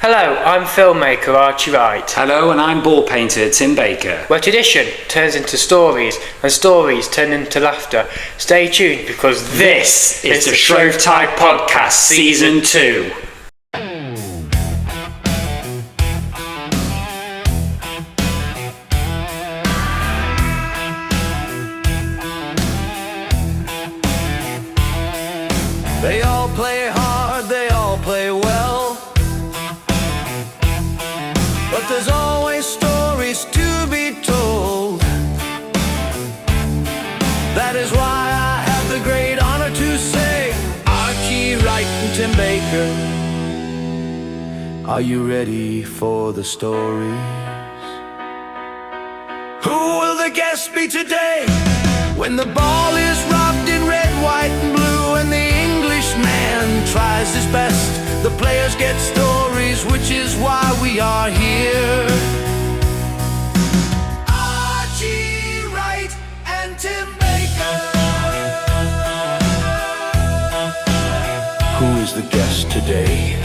Hello, I'm filmmaker Archie Wright. Hello, and I'm ball painter Tim Baker. Where tradition turns into stories, and stories turn into laughter. Stay tuned, because this is the Shrovetide Podcast Season 2. They all play hard, they all play well, but there's always stories to be told. That is why I have the great honor to say, Archie Wright and Tim Baker, are you ready for the stories? Who will the guest be today? When the ball is robbed in red, white and blue, and the Englishman tries his best, the players get stories, which is why we are here. Archie Wright and Tim Baker. Who is the guest today?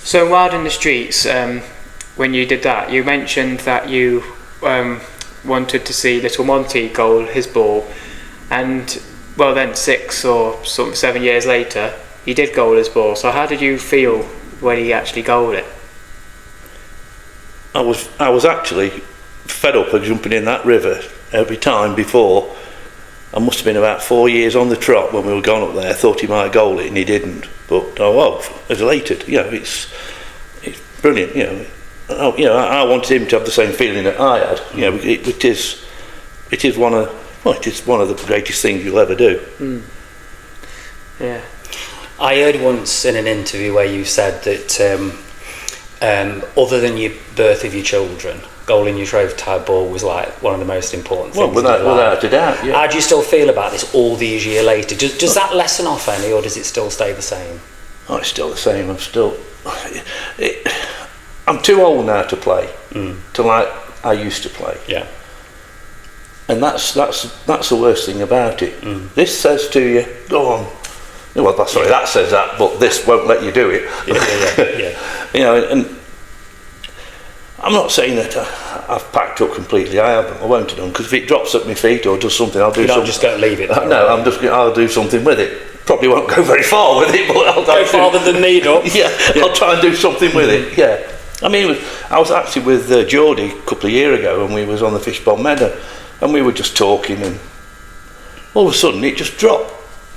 So, Wild in the Streets, when you did that, you mentioned that you wanted to see Little Monty goal his ball, and well, then 6 or 7 years later, he did goal his ball. So, how did you feel when he actually goaled it? I was actually fed up of jumping in that river every time before. I must have been about 4 years on the trot when we were going up there. I thought he might goal it and he didn't. But elated. It's brilliant. I wanted him to have the same feeling that I had. It is one of the greatest things you'll ever do. Yeah. I heard once in an interview where you said that other than your birth of your children, goaling your Shrovetide ball was like one of the most important things. Without a doubt. Yeah. How do you still feel about this all these years later? Does that lessen off any, or does it still stay the same? Oh, it's still the same. I'm too old now to play, to like I used to play. Yeah. And that's the worst thing about it. This says to you, go on. Well, sorry, that says that, but this won't let you do it. Yeah. And I'm not saying that I've packed up completely. I haven't. I won't have done, because if it drops at my feet or does something, I'll do something. Just don't leave it. No, I'll do something with it. Probably won't go very far with it, but I'll go farther than need up. Yeah, I'll try and do something with it. Yeah. I mean, I was actually with Geordie a couple of years ago, and we was on the Fishbone Meadow, and we were just talking, and all of a sudden it just dropped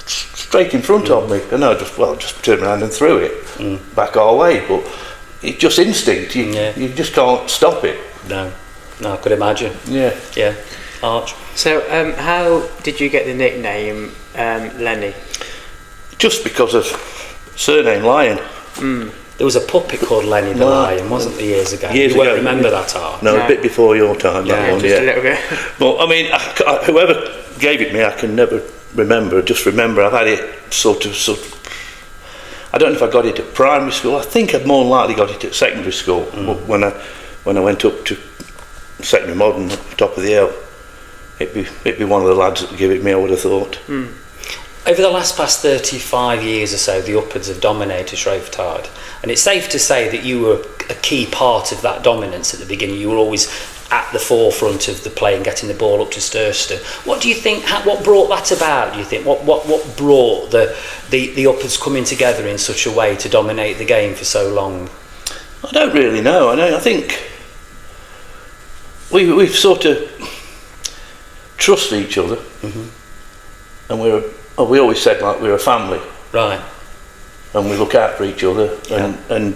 straight in front of me, and I just turned around and threw it back our way. But it's just instinct. You just can't stop it. No, I could imagine. Yeah. Arch. So, how did you get the nickname Lenny? Just because of surname Lion. There was a puppet called Lenny the Lion, wasn't there, years ago? You won't remember that, Art? No, a bit before your time. A little bit. But I mean, whoever gave it me, I can never remember. Just remember, I've had it sort of. I don't know if I got it at primary school. I think I'd more than likely got it at secondary school. When I went up to secondary modern at the top of the hill, it'd be one of the lads that would give it me, I would have thought. Over the past 35 years or so, the Upwards have dominated Shrovetide, and it's safe to say that you were a key part of that dominance at the beginning. You were always at the forefront of the play and getting the ball up to Sturston. What do you think? What brought that about? Do you think what brought the Upwards coming together in such a way to dominate the game for so long? I don't really know. I think we've sort of trust each other, and we always said like we're a family, right? And we look out for each other, and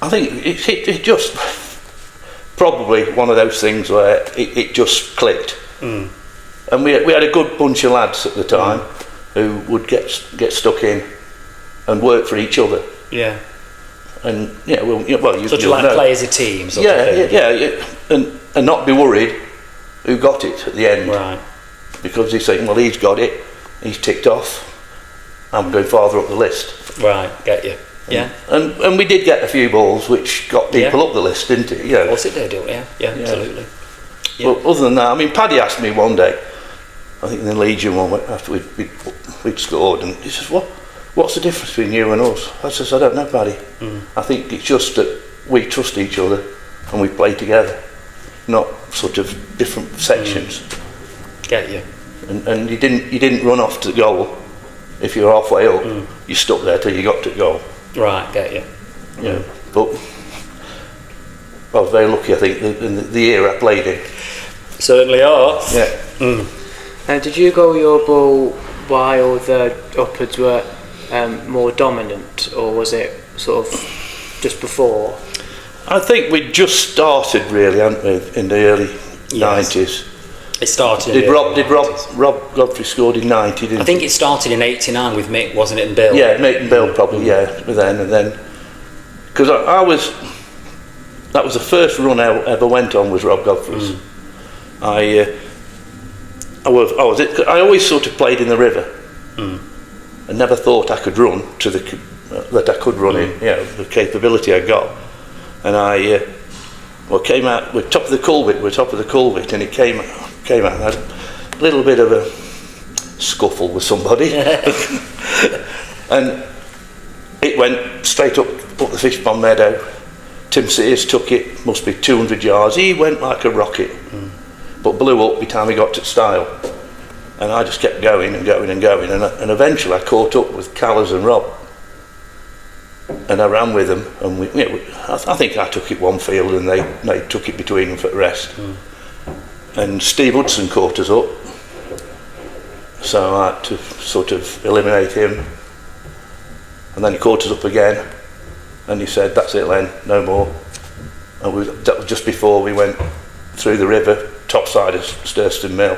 I think it just probably one of those things where it just clicked, and we had a good bunch of lads at the time who would get stuck in and work for each other. Yeah. And you like play as a team. And not be worried who got it at the end, right? Because he's saying, well, he's got it, he's ticked off, I'm going farther up the list. Right, get you. Yeah. And we did get a few balls which got people up the list, didn't it? Of course it did, yeah, absolutely. Yeah. But other than that, I mean, Paddy asked me one day, I think the Legion one, after we'd scored, and he says, what's the difference between you and us? I says, I don't know, Paddy. I think it's just that we trust each other and we play together, not sort of different sections. Get you. And you didn't run off to the goal. If you're halfway up, you stuck there till you got to goal. Right, get you. Yeah, but I was very lucky, I think, in the year I played in. Certainly are. Yeah. Did you goal your ball while the upwards were more dominant, or was it sort of just before? I think we'd just started really, hadn't we, in the early 90s. It started. Did Rob Godfrey scored in 90? Didn't I think it started in '89 with Mick, wasn't it, and Bill? Yeah, Mick and Bill probably. Yeah, and then because that was the first run I ever went on was Rob Godfrey's. I always sort of played in the river. I never thought I could run to that I could run in. You know, the capability I got, and I came out. We're top of the culvert, and it came out. I had a little bit of a scuffle with somebody, and it went straight up the fish pond meadow. Tim Sears took it, must be 200 yards. He went like a rocket, but blew up by the time he got to Style. And I just kept going, and and eventually I caught up with Callers and Rob, and I ran with them, and I think I took it one field, and they took it between them for the rest. And Steve Hudson caught us up, so I had to sort of eliminate him, and then he caught us up again, and he said, "That's it, Len, no more." And that was just before we went through the river, top side of Sturston Mill.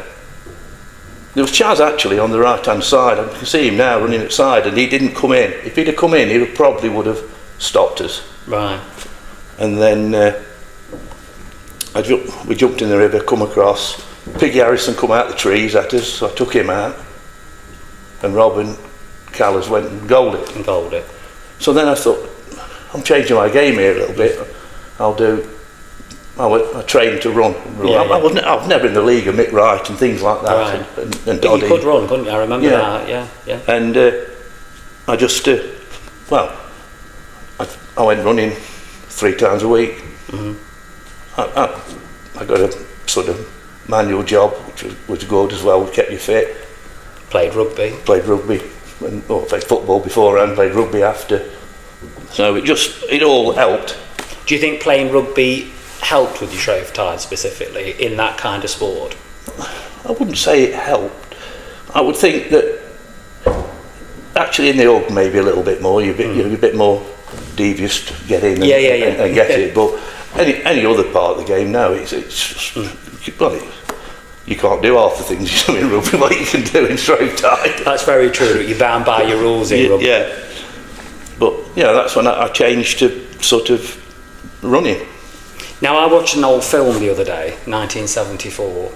There was Chaz actually on the right hand side. I can see him now running at side, and he didn't come in. If he'd have come in, he probably would have stopped us. Right. And then we jumped in the river, come across. Piggy Harrison come out the trees at us, so I took him out, and Rob and Callers went and goaled it. So then I thought, I'm changing my game here a little bit. I trained to run. I was never in the league of Mick Wright and things like that. Right. And But you could run, couldn't you? I remember that. Yeah. And I just, I went running 3 times a week. I got a sort of manual job, which was good as well. Kept you fit. Played rugby, and played football beforehand. Played rugby after. So it all helped. Do you think playing rugby helped with your Shrovetide specifically in that kind of sport? I wouldn't say it helped. I would think that actually in the hug maybe a little bit more. You're a bit more devious to get in and get it. But any other part of the game, no. It's just, you can't do half the things you do in rugby like you can do in Shrovetide. That's very true. You're bound by your rules in rugby. Yeah. But that's when I changed to sort of running. Now, I watched an old film the other day, 1974,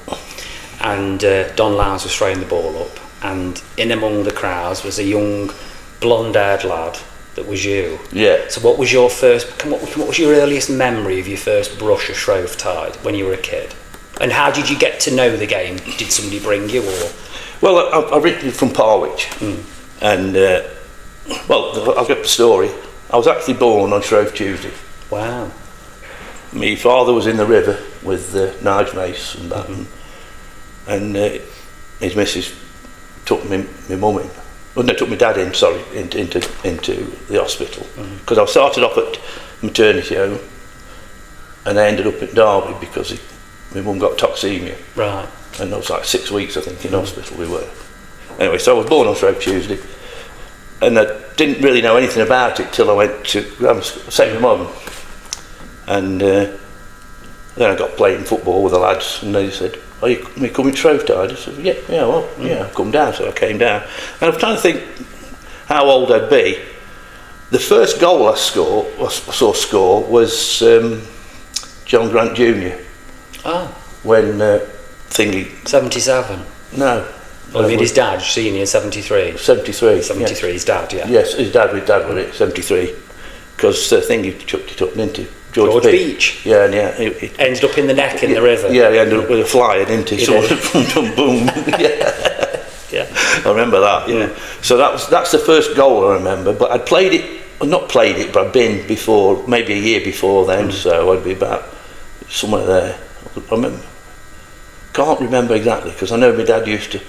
and Don Lowndes was throwing the ball up, and in among the crowds was a young blonde-haired lad that was you. Yeah. So what was your earliest memory of your first brush of Shrovetide when you were a kid? And how did you get to know the game? Did somebody bring you, or? Well, I originally from Parwich, and I'll get the story. I was actually born on Shrove Tuesday. Wow. My father was in the river with Nige Mace and that, and his missus took my mum in. Well, no, took my dad in. Sorry, into the hospital because I started off at maternity home, and I ended up at Derby because my mum got toxemia. Right. And it was like 6 weeks, I think, in hospital we were. Anyway, so I was born on Shrove Tuesday, and I didn't really know anything about it till I went to grammar school, second mum. And then I got playing football with the lads, and they said, "Are you coming to Shrovetide?" I said, "Yeah, I've come down." So I came down, and I was trying to think how old I'd be. The first goal I saw score was John Grant Jr. When thingy 77. No. Well, I mean his dad, senior, 73. 73. 73, his dad, yeah. Yes, his dad was it, 73. Because thingy chucked it up, didn't he? George Beach. Yeah, and it Ended up in the neck in the river. Yeah, he ended up with a flying into sort of boom. Yeah. Yeah. I remember that. Yeah. So that's the first goal I remember. But I'd played it, well, not played it, but I'd been before, maybe a year before then. So I'd be about somewhere there. I remember. Can't remember exactly because I know my dad used to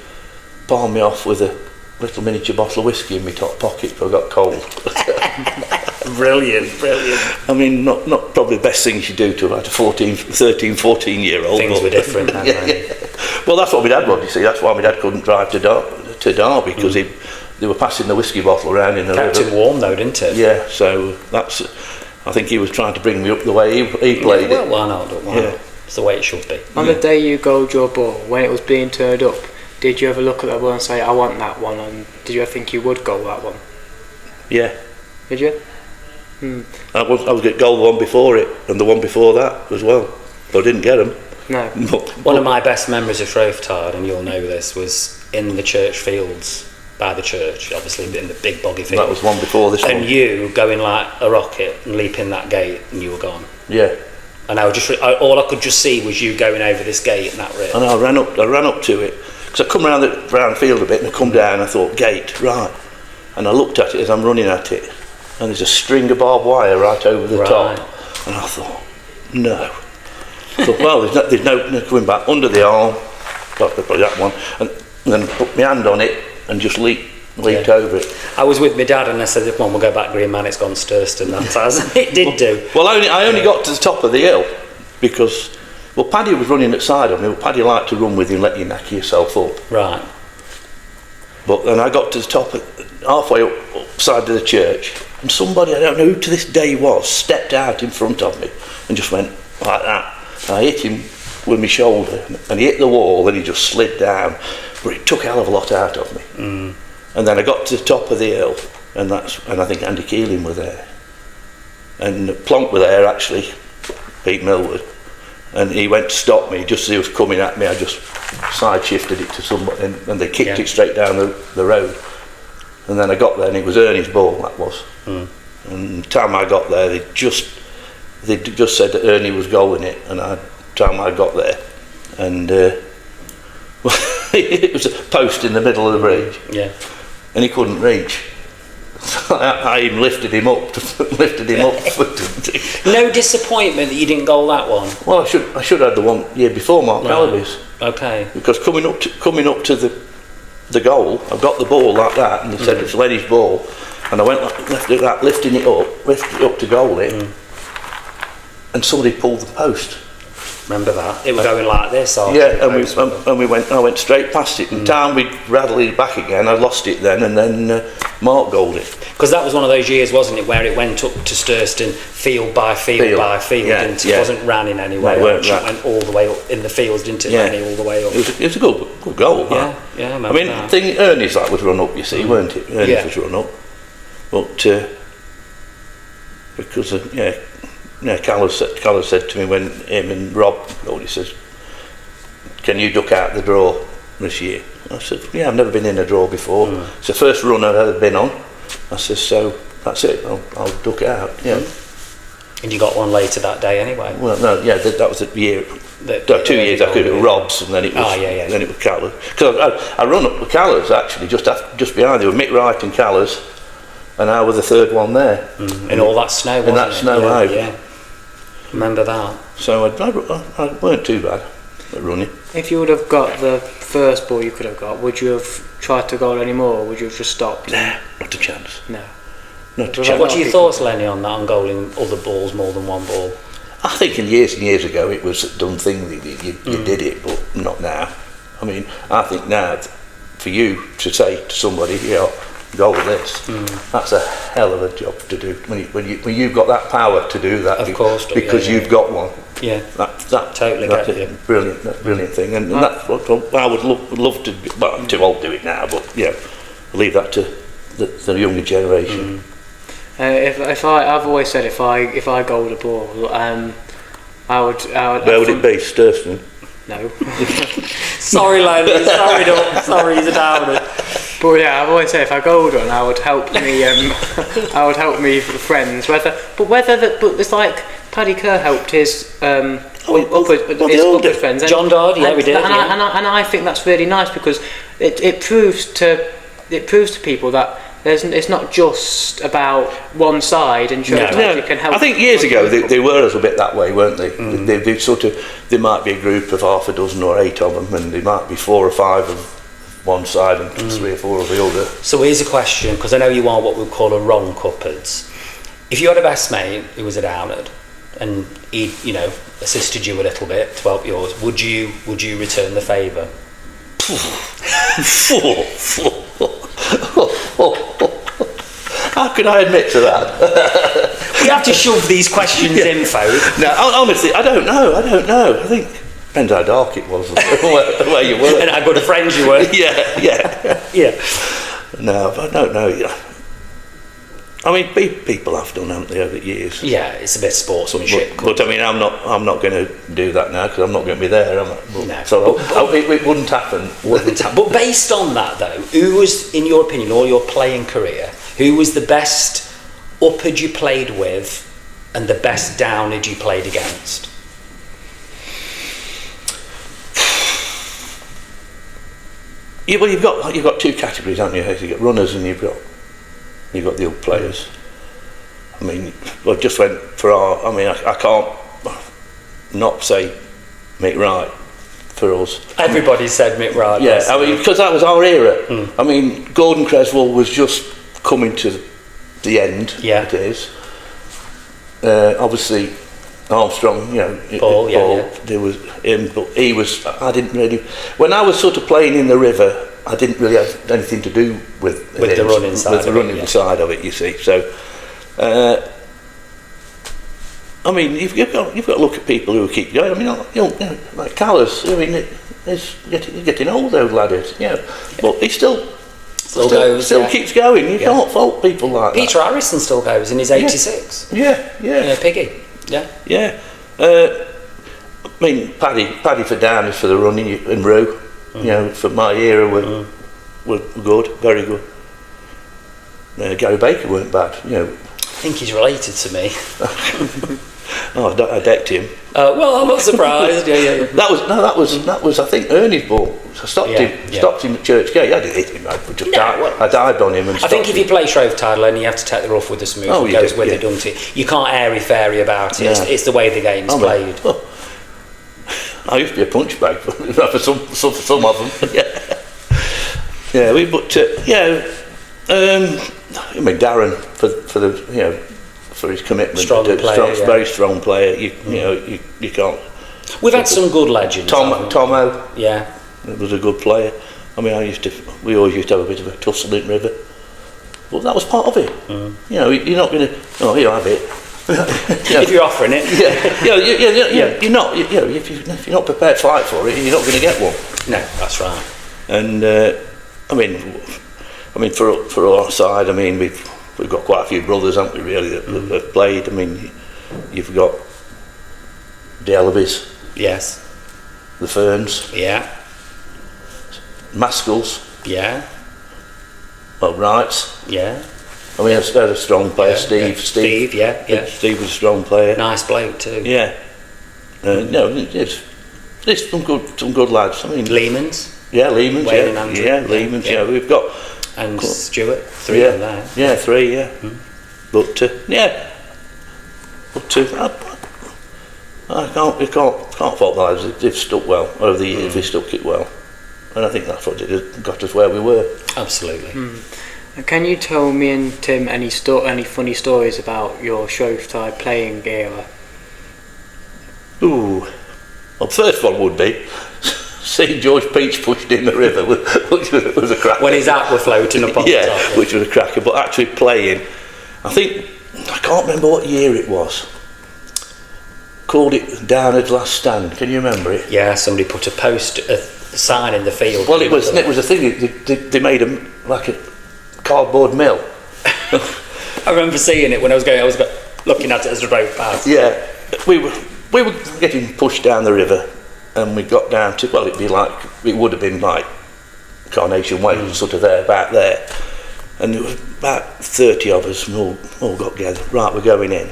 palm me off with a little miniature bottle of whiskey in my top pocket if I got cold. Brilliant. I mean, not probably the best thing you should do to about a 13, 14-year-old. Things were different then, yeah. Well, that's what my dad wanted, you see. That's why my dad couldn't drive to Derby because they were passing the whiskey bottle around in the river. Kept him warm though, didn't it? Yeah, so that's. I think he was trying to bring me up the way he played it. Why not? It's the way it should be. On the day you goaled your ball, when it was being turned up, did you ever look at that ball and say, I want that one? And did you ever think you would goal that one? Yeah. Did you? I was get goal the one before it and the one before that as well. But I didn't get them. No. One of my best memories of Shrovetide, and you'll know this, was in the church fields by the church, obviously in the big boggy field. That was one before this one. And you going like a rocket and leaping that gate, and you were gone. Yeah. And all I could just see was you going over this gate and that rip. And I ran up to it because I come around the round field a bit and I come down and I thought gate right, and I looked at it as I'm running at it, and there's a string of barbed wire right over the top, and I thought no. I thought, well, there's no coming back under the arm, probably that one, and then put my hand on it and just leaped over it. I was with my dad and I said, come on, we'll go back Green Man, it's gone Sturston. That's it did do. Well, I only got to the top of the hill because, well, Paddy was running at side of me. Well, Paddy liked to run with you and let you knack yourself up. Right. But then I got to the top, halfway up side of the church, and somebody, I don't know who to this day was, stepped out in front of me and just went like that. And I hit him with my shoulder and he hit the wall and he just slid down. But it took a hell of a lot out of me. And then I got to the top of the hill, and I think Andy Keeling were there, and Plonk were there actually, Pete Millward, and he went to stop me just as he was coming at me. I just side shifted it to somebody, and they kicked it straight down the road. And then I got there, and it was Ernie's ball. That was. And the time I got there, they just said that Ernie was goaling it, and the time I got there, and it was a post in the middle of the bridge. Yeah. And he couldn't reach. I even lifted him up. No disappointment that you didn't goal that one. Well, I should have had the one year before Mark Calaby's. Okay. Because coming up to the goal, I got the ball like that, and they said it's Lenny's ball, and I went lifting it up to goal it, and somebody pulled the post. Remember that? It was going like this. Yeah, I went straight past it. And time we rattled it back again. I lost it then, and then Mark goaled it. Because that was one of those years, wasn't it, where it went up to Sturston field by field, didn't it? It wasn't running anyway. It went all the way up in the fields, didn't it? Yeah. All the way up. It was a good goal. Yeah, I remember that. Ernie's that was run up, you see, weren't it? Ernie's was run up. But because Callum said to me when him and Rob goaled, he says, "Can you duck out the draw this year?" I said, "Yeah, I've never been in a draw before. It's the first run I've ever been on." I said, "So that's it. I'll duck it out." Yeah. And you got one later that day anyway. Well, no, yeah, that was a year. 2 years I could have Rob's, and then it was then it was Callers. Because I run up with Callers actually just behind. There were Mick Wright and Callers, and I was the third one there. In all that snow. In that snow, yeah. Remember that? So I weren't too bad at running. If you would have got the first ball you could have got, would you have tried to goal any more, or would you have just stopped? Nah, not a chance. No. Not a chance. What are your thoughts, Lenny, on that, on goaling other balls more than one ball? I think in years and years ago it was a done thing. You did it, but not now. I mean, I think now for you to say to somebody, goal this, that's a hell of a job to do when you've got that power to do that. Of course, because you've got one. Yeah, that totally that's get a you. brilliant thing, and that's what I would love to. Well, I'm too old to do it now, but leave that to the younger generation. I've always said if I goaled a ball, I would. Where would it be, Sturston? No. Sorry, Lenny. Sorry, he's a downer. But yeah, I've always said if I goaled one, I would help me. I would help me friends. But it's like Paddy Kerr helped his they upper all did. friends. John Dodd, yeah, we did. And I think that's really nice, because it proves to people that it's not just about one side, and Shrovetide can help. I think years ago they were a little bit that way, weren't they? They sort of, there might be a group of half a dozen or 8 of them, and there might be 4 or 5 of one side and 3 or 4 of the other. So here's a question, because I know you are what we call a wrong cupboards. If you had a best mate who was a Downard, and he, assisted you a little bit to help yours, would you return the favour? How could I admit to that? We have to shove these questions in, folk. No, honestly, I don't know. I think depends how dark it was, where you were, and how good a friend you were. Yeah. No, I don't know. I mean, people have done, haven't they, over the years? Yeah, it's a bit sportsmanship. But I mean, I'm not going to do that now, because I'm not going to be there, am I? No. So it wouldn't happen. But based on that, though, who was, in your opinion, all your playing career, who was the best uppard you played with, and the best downard you played against? Yeah, well, you've got 2 categories, haven't you? You've got runners and you've got the old players. I mean, I just went for I can't not say Mick Wright for us. Everybody said Mick Wright. Yeah, I mean, because that was our era. I mean, Gordon Creswell was just coming to the end. Yeah. It is. Obviously, Armstrong, Paul, there was him, but he was, I didn't really, when I was sort of playing in the river, I didn't really have anything to do with the running side. With the running side of it, you see. So, I mean, you've got to look at people who keep going. I mean, like Callas. I mean, he's getting old, those lad is. But he still goes. Still keeps going. You can't fault people like Peter that. Harrison still goes, and he's 86. Yeah. Piggy. Yeah. I mean, Paddy for Downers for the running, and Roo. For my era were good, very good. Gary Baker weren't bad. I think he's related to me. I decked him. Well, I'm not surprised. Yeah. That was I think Ernie's ball. I stopped him at Church Gate. I didn't hit him. I dived on him and I think if you play Shrovetide, then you have to take the rough with the smooth. It goes with it, doesn't it? You can't airy-fairy about it. Yeah. It's the way the game's played. I used to be a punch bag for some of them. I mean, Darren for the for his commitment. Very strong player. You can't. We've had some good legends. Tomo. Yeah. Was a good player. I mean, we always used to have a bit of a tussle in River. But that was part of it. You're not going to. Oh, you have it. If you're offering it. You're not. If you're not prepared to fight for it, you're not going to get one. No, that's right. And I mean, for our side, I mean, we've got quite a few brothers, haven't we? Really, that have played. I mean, you've got the Ellerbys. Yes. The Ferns. Yeah. Maskells. Yeah. Well, Wrights. Yeah. I mean, they're a strong player. Yeah. Steve, yeah. Steve was a strong player. Nice bloke too. Yeah. There's some good lads. I mean, Lehmans. Yeah, Lehmans. Wayne and Andrew. Yeah, Lehmans. Yeah, we've got. And Stuart. 3 of them there. Yeah, 3. Yeah. But I can't fault the lads. They've stuck well over the years. They stuck it well, and I think that's what got us where we were. Absolutely. Can you tell me and Tim any funny stories about your Shrovetide playing era? Ooh, well, the first one would be seeing George Peach pushed in the river, which was a cracker. When his hat were floating up on the top. Which was a cracker. But actually playing, I can't remember what year it was. Called it Downard's Last Stand. Can you remember it? Yeah, somebody put a sign in the field. Well, it was a thing. They made them like a cardboard mill. I remember seeing it when I was looking at it as the road passed. Yeah, we were getting pushed down the river, and we got down to, well, it would have been like Carnation Way, sort of about there, and there was about 30 of us, and all got together. Right, we're going in.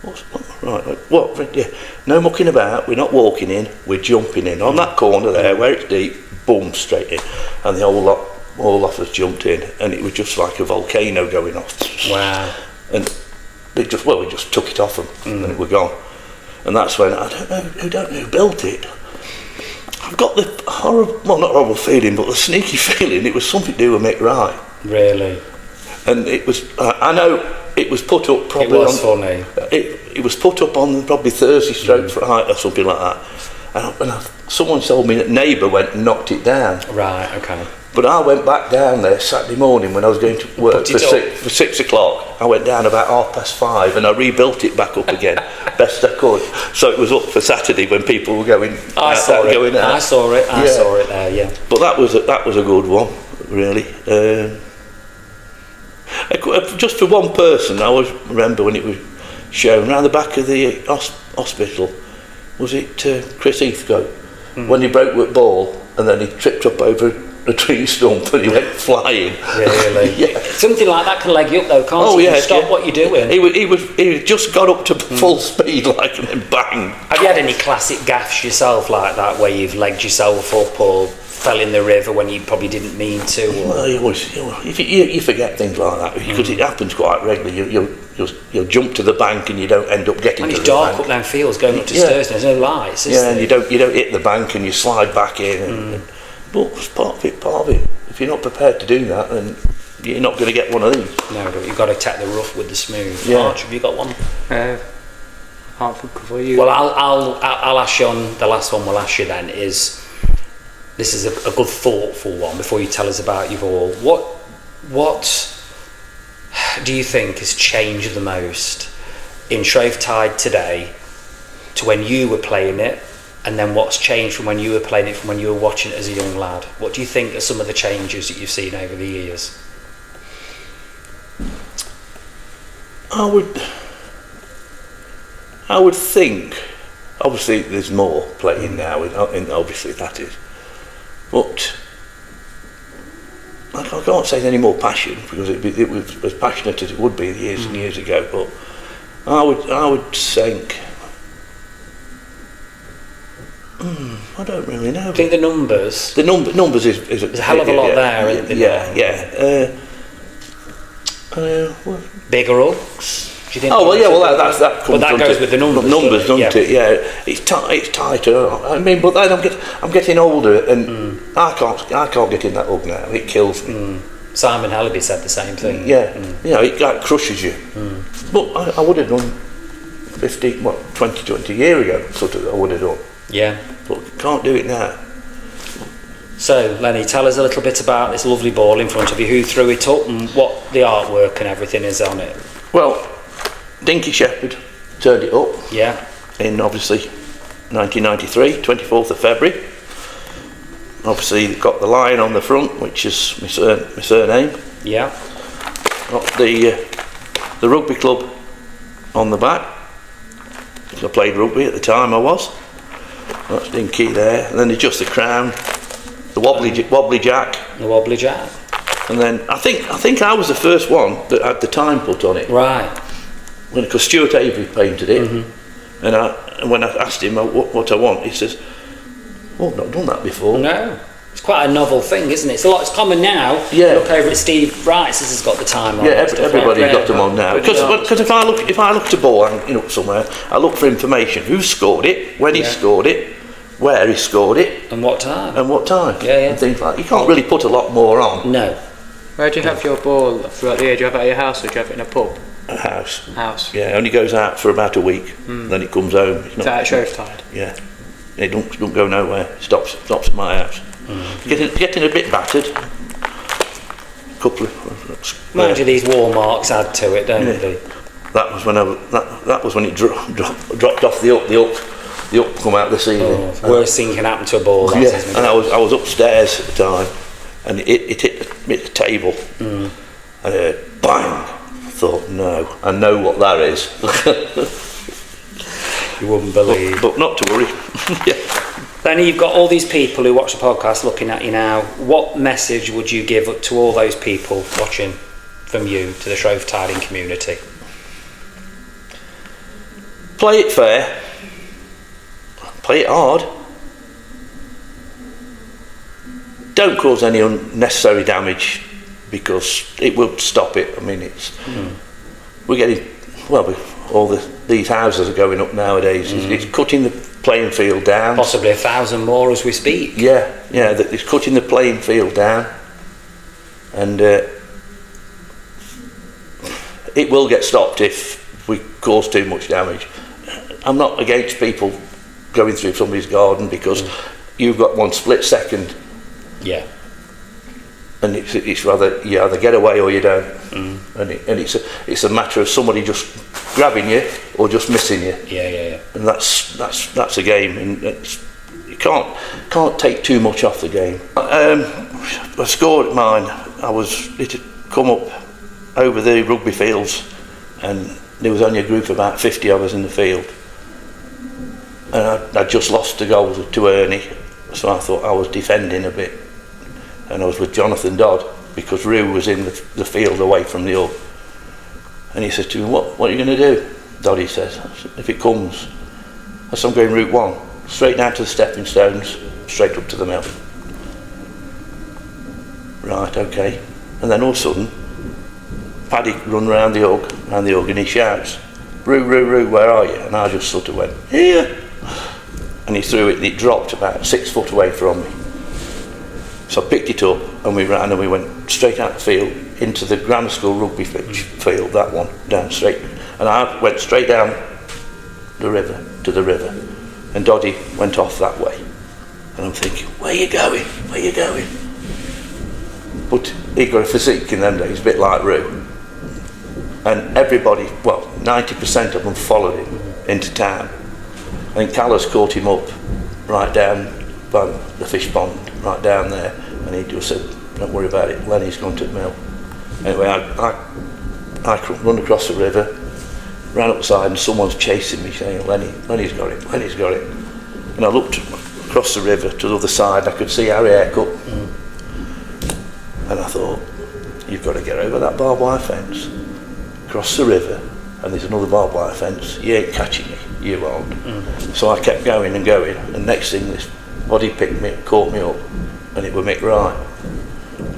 What? Yeah. No mucking about. We're not walking in. We're jumping in on that corner there where it's deep. Boom, straight in, and the whole lot, all of us jumped in, and it was just like a volcano going off. Wow! And we just took it off them, and it were gone. And that's when I don't know who built it. I've got the not horrible feeling, but the sneaky feeling it was something to do with Mick Wright. Really? And it was. I know it was put up probably. It was funny. It was put up on probably Thursday Friday or something like that. And someone told me that neighbour went and knocked it down. Right. Okay. But I went back down there Saturday morning when I was going to work for 6 o'clock. I went down about 5:30 and I rebuilt it back up again best I could. So it was up for Saturday when people were going. I saw it. I saw it there. Yeah. But that was a good one, really. Just for one person, I always remember when it was shown around the back of the hospital. Was it Chris Heathcote when he broke with ball and then he tripped up over a tree stump and he went flying? Really? Yeah. Something like that can leg you up though, can't it? Yeah, stop what you're doing. He just got up to full speed like and then bang. Have you had any classic gaffes yourself like that where you've legged yourself up or fell in the river when you probably didn't mean to? Well, you forget things like that because it happens quite regularly. You'll jump to the bank and you don't end up getting to the bank. And it's dark up them fields going up to Stairs, there's no lights, is there? And you don't hit the bank and you slide back in. But it's part of it. If you're not prepared to do that, then you're not going to get one of these. No, but you've got to take the rough with the smooth. Yeah. March, have you got one? Can't think for you. Well, I'll ask you on the last one. We'll ask you then is this is a good thoughtful one before you tell us about your ball. What do you think has changed the most in Shrovetide today to when you were playing it, and then what's changed from when you were playing it from when you were watching it as a young lad? What do you think are some of the changes that you've seen over the years? I would think, obviously there's more playing now, and obviously that is, but I can't say there's any more passion because it was as passionate as it would be years and years ago. But I would think. I don't really know. I think the numbers. The numbers is there's a hell of a lot there, isn't there? Yeah. Bigger ups. Do you think? Oh well, yeah. Well, that comes. But that goes with the numbers. Numbers, doesn't it? Yeah. It's tighter. I mean, but then I'm getting older, and I can't get in that hug now. It kills me. Simon Halliby said the same thing. Yeah. You know, it crushes you. But I would have done 20 years ago. Sort of, I would have done. Yeah. But can't do it now. So, Lenny, tell us a little bit about this lovely ball in front of you. Who threw it up and what the artwork and everything is on it? Well, Dinky Shepherd turned it up. Yeah. In obviously 1993, 24th of February. Obviously got the lion on the front, which is my surname. Yeah. Got the rugby club on the back. I played rugby at the time. I was. That's Dinky there, and then there's just the crown, the wobbly jack. The wobbly jack. And then I think I was the first one that had the time put on it. Right. Because Stuart Avery painted it, and when I asked him what I want, he says, "Oh, I've not done that before." No, it's quite a novel thing, isn't it? It's common now. Yeah. Look over at Steve Wright, says he's got the time on. Yeah, everybody's got them on now. Because if I look at a ball hanging up somewhere, I look for information: who scored it, when he scored it, where he scored it, and what time. Yeah. And things like that. You can't really put a lot more on. No. Where do you have your ball throughout the year? Do you have it at your house or do you have it in a pub? A house. House. Yeah, it only goes out for about a week, then it comes home. Is that at Shrovetide? Yeah. It don't go nowhere. It stops at my house. Getting a bit battered. Couple of. Mind you, these war marks add to it, don't they? That was when that was when it dropped off the up. The up come out the ceiling. Worst thing can happen to a ball. Yeah, and I was upstairs at the time, and it hit the table, and bang! I thought, no, I know what that is. You wouldn't believe. But not to worry. Yeah. Then you've got all these people who watch the podcast looking at you now. What message would you give to all those people watching from you to the Shrovetiding community? play it fair, play it hard, don't cause any unnecessary damage, because it will stop it. I mean, we're getting, these houses are going up nowadays. It's cutting the playing field down. Possibly 1,000 more as we speak. Yeah, it's cutting the playing field down, and it will get stopped if we cause too much damage. I'm not against people going through somebody's garden, because you've got one split second. Yeah. And it's rather, you either get away or you don't. And it's a matter of somebody just grabbing you or just missing you. Yeah. And that's a game, and you can't take too much off the game. I scored at mine. It had come up over the rugby fields, and there was only a group of about 50 of us in the field, and I'd just lost the goal to Ernie, so I thought I was defending a bit, and I was with Jonathan Dodd, because Rue was in the field away from the hub, and he said to me, what are you going to do, Doddy says, if it comes? I said, I'm going route 1, straight down to the stepping stones, straight up to the mill. Right, okay. And then all of a sudden, Paddy run round the hug, and he shouts, Roo, where are you? And I just sort of went, here. And he threw it, and it dropped about 6 foot away from me. So I picked it up, and we ran, and we went straight out the field into the grammar school rugby field, that one, down straight. And I went straight down the river, to the river, and Doddy went off that way. And I'm thinking, where you going? But he got a physique in them days, a bit like Roo. And everybody, 90% of them followed him into town. I think Callas caught him up right down by the fish pond, right down there, and he just said, don't worry about it, Lenny's gone to the mill. Anyway, I run across the river, ran upside, and someone's chasing me saying, Lenny's got it. And I looked across the river to the other side, I could see Harry Haircut. And I thought, you've got to get over that barbed wire fence, cross the river, and there's another barbed wire fence. You ain't catching me, you won't. So I kept going, and next thing this body caught me up, and it was Mick Wright.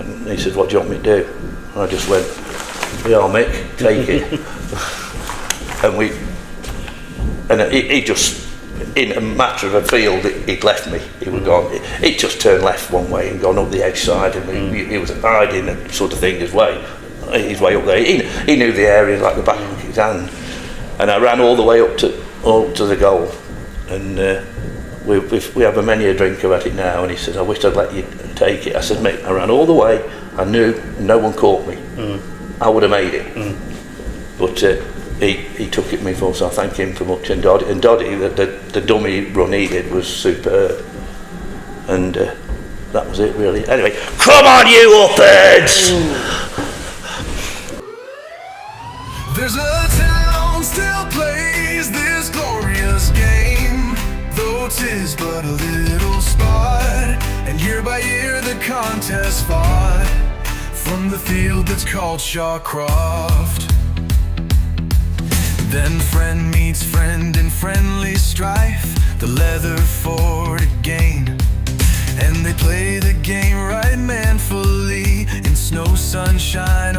And he said, what do you want me to do? And I just went, yeah, Mick, take it. and he just, in a matter of a field, he'd left me. He was gone. He just turned left one way and gone up the edge side, and he was hiding and sort of thing his way up there. He knew the area like the back of his hand, and I ran all the way up to the goal, and we have many a drink about it now. And he said, I wish I'd let you take it. I said, mate, I ran all the way. I knew no one caught me. I would have made it, but. He took it me for, so I thank him for much. And Doddy, the dummy run he did was superb. And that was it, really. Anyway, come on, you uppers! There's a town still plays this glorious game, though 'tis but a little spot. And year by year the contest fought from the field that's called Shawcroft. Then friend meets friend in friendly strife, the leather fort again. And they play the game right manfully, in snow, sunshine,